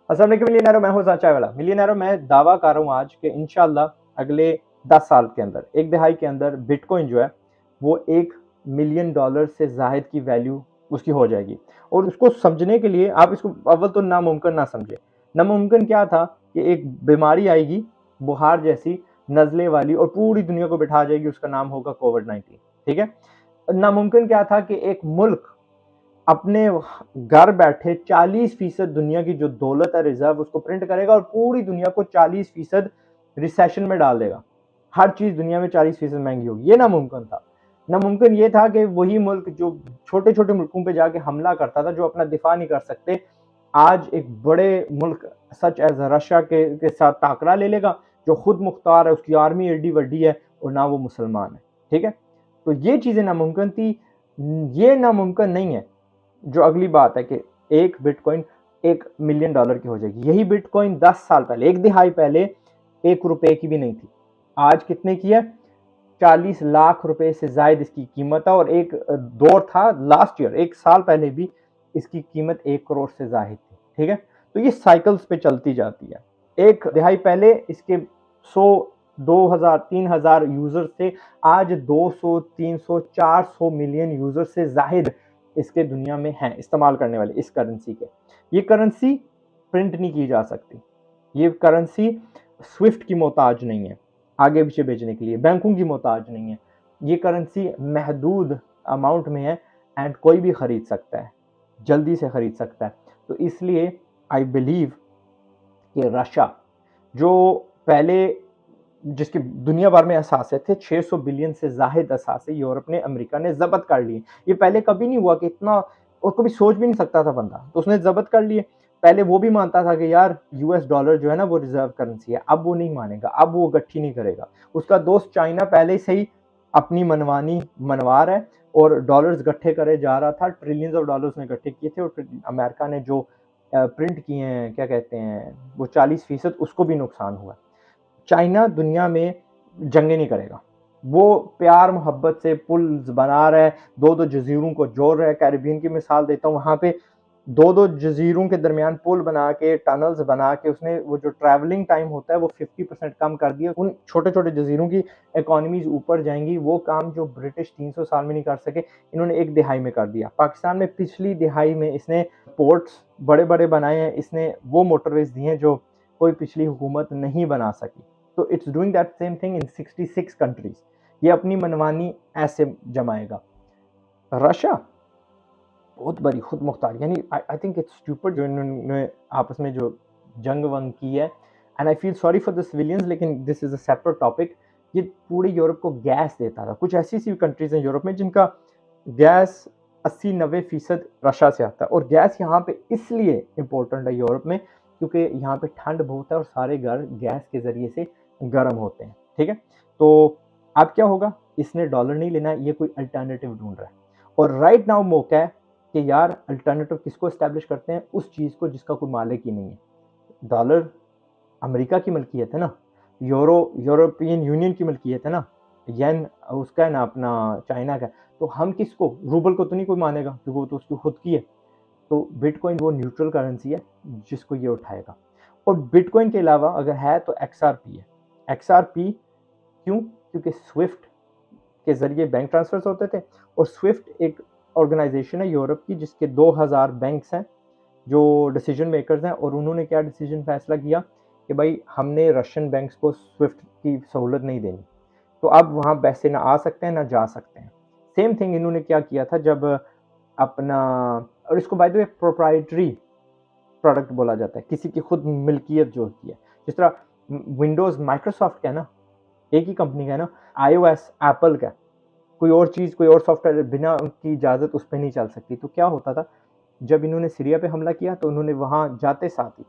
अस्सलाम वालेकुम मिलियनेरो, मैं हूं चाय वाला मिलियनेरो। मैं दावा कर रहा हूं आज कि इंशाल्लाह अगले 10 साल के अंदर, एक दिहाई के अंदर बिटकॉइन जो है वो $1 मिलियन से जायद की वैल्यू उसकी हो जाएगी। और उसको समझने के लिए आप इसको अव्वल तो नामुमकिन ना समझे। नामुमकिन क्या था कि एक बीमारी आएगी बुखार जैसी, नजले वाली, और पूरी दुनिया को बिठा जाएगी, उसका नाम होगा कोविड-19। ठीक है। नामुमकिन क्या था कि एक मुल्क अपने घर बैठे 40% दुनिया की जो दौलत है रिजर्व उसको प्रिंट करेगा और पूरी दुनिया को 40% रिसेशन में डाल देगा। हर चीज दुनिया में 40% महंगी होगी। ये नामुमकिन था। नामुमकिन ये था कि वही मुल्क जो छोटे छोटे मुल्कों पे जाके हमला करता था, जो अपना दिफा नहीं कर सकते, आज एक बड़े मुल्क सच एज रशिया के साथ टाकरा ले लेगा, जो खुद मुख्तार है, उसकी आर्मी एडी वड्डी है और ना वो मुसलमान है। ठीक है। तो ये चीजें नामुमकिन थी। ये नामुमकिन नहीं है जो अगली बात है कि एक बिटकॉइन $1 मिलियन की हो जाएगी। यही बिटकॉइन 10 साल पहले, एक दिहाई पहले, ₹1 की भी नहीं थी। आज कितने की है? 40 लाख रुपए से ज्यादा इसकी कीमत है। और एक दौर था लास्ट ईयर, एक साल पहले भी इसकी कीमत 1 करोड़ से ज्यादा थी। ठीक है। तो ये साइकिल्स पे चलती जाती है। एक दिहाई पहले इसके 100, 2000, 3000 यूजर्स थे। आज 200, 300, 400 मिलियन यूजर से जाहिद इसके दुनिया में हैं इस्तेमाल करने वाले इस करेंसी के। ये करेंसी प्रिंट नहीं की जा सकती। ये करेंसी स्विफ्ट की मोहताज नहीं है आगे पीछे भेजने के लिए, बैंकों की मोहताज नहीं है। ये करेंसी महदूद अमाउंट में है एंड कोई भी खरीद सकता है, जल्दी से खरीद सकता है। तो इसलिए आई बिलीव कि रशिया, जो पहले जिसके दुनिया भर में असासे थे, 600 बिलियन से जाहिद असासे यूरोप ने, अमेरिका ने जब्त कर लिए। ये पहले कभी नहीं हुआ कि इतना, और कभी सोच भी नहीं सकता था बंदा, तो उसने जब्त कर लिए। पहले वो भी मानता था कि यार यूएस डॉलर जो है ना वो रिजर्व करेंसी है, अब वो नहीं मानेगा, अब वो गट्ठी नहीं करेगा। उसका दोस्त चाइना पहले से ही अपनी मनमानी मनवा रहा है और डॉलर्स इकट्ठे करे जा रहा था, ट्रिलियंस ऑफ डॉलर्स ने इकट्ठे किए थे। और अमेरिका ने जो प्रिंट किए हैं, क्या कहते हैं वो 40%, उसको भी नुकसान हुआ। चाइना दुनिया में जंगे नहीं करेगा। वो प्यार मोहब्बत से पुल बना रहा है, दो दो जजीरों को जोड़ रहा है। कैरिबियन की मिसाल देता हूँ, वहां पे दो दो जजीरों के दरमियान पुल बना के, टनल्स बना के, उसने वो जो ट्रैवलिंग टाइम होता है वो 50% कम कर दिया। उन छोटे छोटे जजीरों की इकोनॉमीज ऊपर जाएंगी। वो काम जो ब्रिटिश 300 साल में नहीं कर सके, इन्होंने एक दिहाई में कर दिया। पाकिस्तान में पिछली दिहाई में इसने पोर्ट्स बड़े बड़े बनाए हैं, इसने वो मोटरवेज दिए हैं जो कोई पिछली हुकूमत नहीं बना सकी। तो it's doing that same thing in 66 countries. ये अपनी मनमानी ऐसे जमाएगा। रशिया बहुत बड़ी खुद मुख्तार, यानी आई थिंक इट्स स्टूपिड जो इन्होंने आपस में जो जंग वंग की है। And I feel sorry for the civilians, लेकिन this is a separate topic. ये पूरे यूरोप को गैस देता था। कुछ ऐसी सी कंट्रीज हैं यूरोप में जिनका गैस 80-90% रशिया से आता है। और गैस यहाँ पे इसलिए इम्पोर्टेंट है यूरोप में क्योंकि यहाँ पे ठंड बहुत है और सारे घर गैस के जरिए से गर्म होते हैं। ठीक है। तो अब क्या होगा, इसने डॉलर नहीं लेना, ये कोई अल्टरनेटिव ढूंढ रहा है। और राइट नाउ मौका है कि यार अल्टरनेटिव किसको एस्टेब्लिश करते हैं, उस चीज को जिसका कोई मालिक ही नहीं है। डॉलर अमेरिका की मलकियत है ना, यूरोपियन यूनियन की मलकियत है ना, येन उसका है ना, अपना चाइना का। तो हम किसको, रूबल को तो नहीं कोई मानेगा क्योंकि वो तो उसकी खुद की है। तो बिटकॉइन वो न्यूट्रल करेंसी है जिसको ये उठाएगा। और बिटकॉइन के अलावा अगर है तो XRP है। XRP क्यों? क्योंकि स्विफ्ट के जरिए बैंक ट्रांसफर होते थे। और स्विफ्ट एक ऑर्गेनाइजेशन है यूरोप की जिसके 2000 बैंक्स हैं जो डिसीजन मेकर्स हैं। और उन्होंने क्या डिसीजन फैसला किया कि भाई हमने रशियन बैंक्स को स्विफ्ट की सहूलत नहीं देनी। तो अब वहाँ पैसे ना आ सकते हैं ना जा सकते हैं। सेम थिंग इन्होंने क्या किया था जब अपना, और इसको by the way proprietary product बोला जाता है, किसी की खुद मिल्कियत जो होती है। जिस तरह विंडोज माइक्रोसॉफ्ट का है ना, एक ही कंपनी का है ना, iOS एप्पल का। कोई और चीज़, कोई और सॉफ्टवेयर बिना उनकी इजाज़त उस पर नहीं चल सकती। तो क्या होता था, जब इन्होंने सीरिया पे हमला किया तो उन्होंने वहाँ जाते साथ ही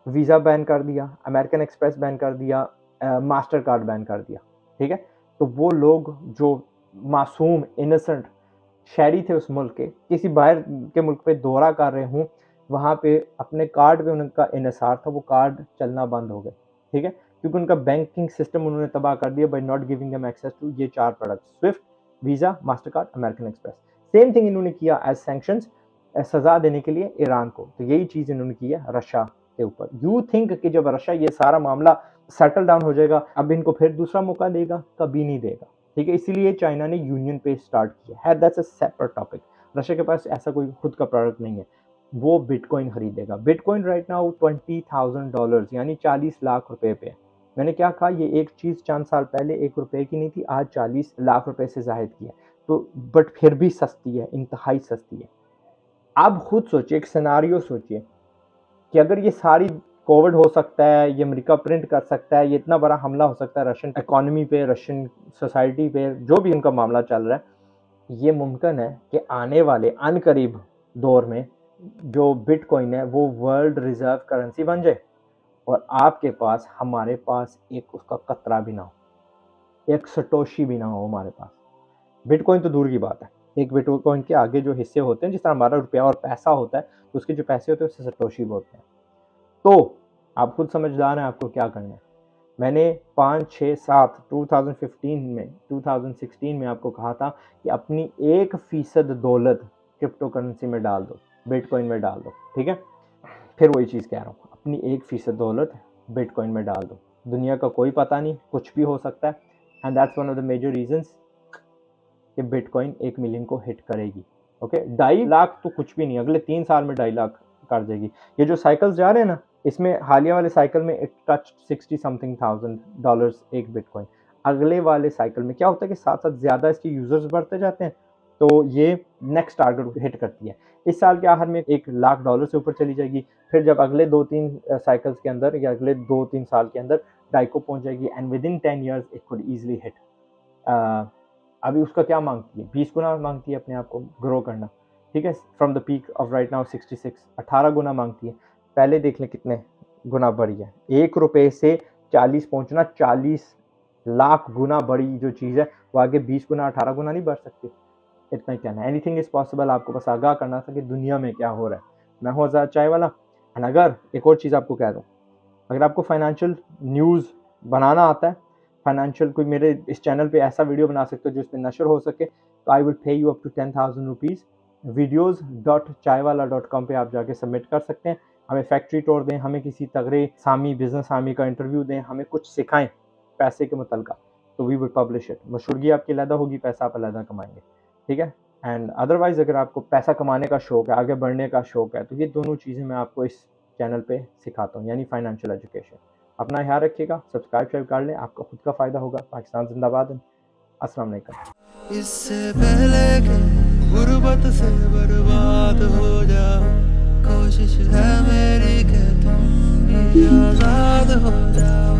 वीज़ा बैन कर दिया, अमेरिकन एक्सप्रेस बैन कर दिया, मास्टर कार्ड बैन कर दिया। ठीक है। तो वो लोग जो मासूम इनोसेंट शहरी थे उस मुल्क के, किसी बाहर के मुल्क पे दौरा कर रहे हों, वहाँ पे अपने कार्ड पे उनका इन्हिसार था, वो कार्ड चलना बंद हो गए। ठीक है। क्योंकि उनका बैंकिंग सिस्टम उन्होंने तबाह कर दिया by not giving them access to ये 4 product, SWIFT, Visa, Mastercard, American Express. Same thing इन्होंने किया एज सैंक्शंस, सजा देने के लिए ईरान को। तो यही चीज़ इन्होंने की है रशिया के ऊपर। यू थिंक कि जब रशिया ये सारा मामला सेटल डाउन हो जाएगा अब इनको फिर दूसरा मौका देगा? कभी नहीं देगा, ठीक है। इसीलिए चाइना ने यूनियन पे स्टार्ट किया है, that's a separate topic. Russia के पास ऐसा कोई खुद का प्रोडक्ट नहीं है, वो बिटकॉइन खरीदेगा। बिटकॉइन राइट नाउ $20,000 यानी 40 लाख रुपए पे है। मैंने क्या कहा, ये एक चीज़ चंद साल पहले 1 रुपए की नहीं थी, आज 40 लाख रुपए से ज़ाहिद की है। तो बट फिर भी सस्ती है, इंतहाई सस्ती है। आप खुद सोचिए, एक सिनारियो सोचिए कि अगर ये सारी कोविड हो सकता है, ये अमेरिका प्रिंट कर सकता है, ये इतना बड़ा हमला हो सकता है रशियन इकोनॉमी पे, रशियन सोसाइटी पे, जो भी उनका मामला चल रहा है, ये मुमकिन है कि आने वाले अनकरीब दौर में जो बिटकॉइन है वो वर्ल्ड रिजर्व करेंसी बन जाए और आपके पास, हमारे पास एक उसका कतरा भी ना हो, एक सटोशी भी ना हो हमारे पास। बिटकॉइन तो दूर की बात है, एक बिटकॉइन के आगे जो हिस्से होते हैं, जिस तरह हमारा रुपया और पैसा होता है, तो उसके जो पैसे होते हैं उससे सटोशी बोलते हैं। तो आप खुद समझदार हैं, आपको क्या करना है। मैंने 5, 6, 7 2016 में आपको कहा था कि अपनी 1% दौलत क्रिप्टो करेंसी में डाल दो, बिटकॉइन में डाल दो, ठीक है। फिर वही चीज़ कह रहा हूँ, अपनी 1% दौलत बिटकॉइन में डाल दो। दुनिया का कोई पता नहीं, कुछ भी हो सकता है, and that's one of the major reasons कि बिटकॉइन 1 मिलियन को हिट करेगी। ओके, 2.5 लाख तो कुछ भी नहीं, अगले 3 साल में 2.5 लाख कर देगी। ये जो साइकिल्स जा रहे हैं ना, इसमें हालिया वाले साइकिल में इट टच $60,000 एक बिटकॉइन। अगले वाले साइकिल में क्या होता है कि साथ साथ ज़्यादा इसके यूजर्स बढ़ते जाते हैं, तो ये नेक्स्ट टारगेट हिट करती है। इस साल के आखिर में $1 लाख से ऊपर चली जाएगी, फिर जब अगले 2-3 साइकिल्स के अंदर या अगले 2-3 साल के अंदर 2.5 को पहुंच जाएगी, and with in 10 years it could easily hit. अभी उसका क्या मांगती है, 20 गुना मांगती है अपने आप को ग्रो करना, ठीक है। From the peak of right now 66, 18 गुना मांगती है। पहले देख लें कितने गुना बढ़ी है, 1 रुपए से 40 पहुंचना, 40 लाख गुना बड़ी जो चीज़ है, वो आगे 20 गुना 18 गुना नहीं बढ़ सकती। इतना ही कहना है, एनीथिंग इज पॉसिबल। आपको बस आगाह करना था कि दुनिया में क्या हो रहा है। मैं हूँ आज़ाद चाय वाला। एंड अगर एक और चीज़ आपको कह दूँ, अगर आपको फाइनेंशियल न्यूज़ बनाना आता है, फाइनेंशियल कोई मेरे इस चैनल पे ऐसा वीडियो बना सकते हो जो इसमें नशर हो सके, तो I will pay you up to 10,000 rupees. videos.chaiwala.com पे आप जाके सबमिट कर सकते हैं। हमें फैक्ट्री टूर दें, हमें किसी तगड़े सामी बिजनेस सामी का इंटरव्यू दें, हमें कुछ सिखाएं पैसे के मुतल्लिक़, तो वी विल पब्लिश इट। मशहूरगी आपकी अलहदा होगी, पैसा आप अलहदा कमाएंगे, ठीक है। एंड अदरवाइज़ अगर आपको पैसा कमाने का शौक़ है, आगे बढ़ने का शौक़ है, तो ये दोनों चीज़ें मैं आपको इस चैनल पे सिखाता हूँ, यानी फाइनेंशियल एजुकेशन। अपना ख्याल रखिएगा, सब्सक्राइब कर लें, आपका खुद का फ़ायदा होगा। पाकिस्तान जिंदाबाद। अस्सलाम वालेकुम। इससे पहले कि गुर्बत से बर्बाद हो जाओ, कोशिश है मेरी कि तुम भी आज़ाद हो जाओ।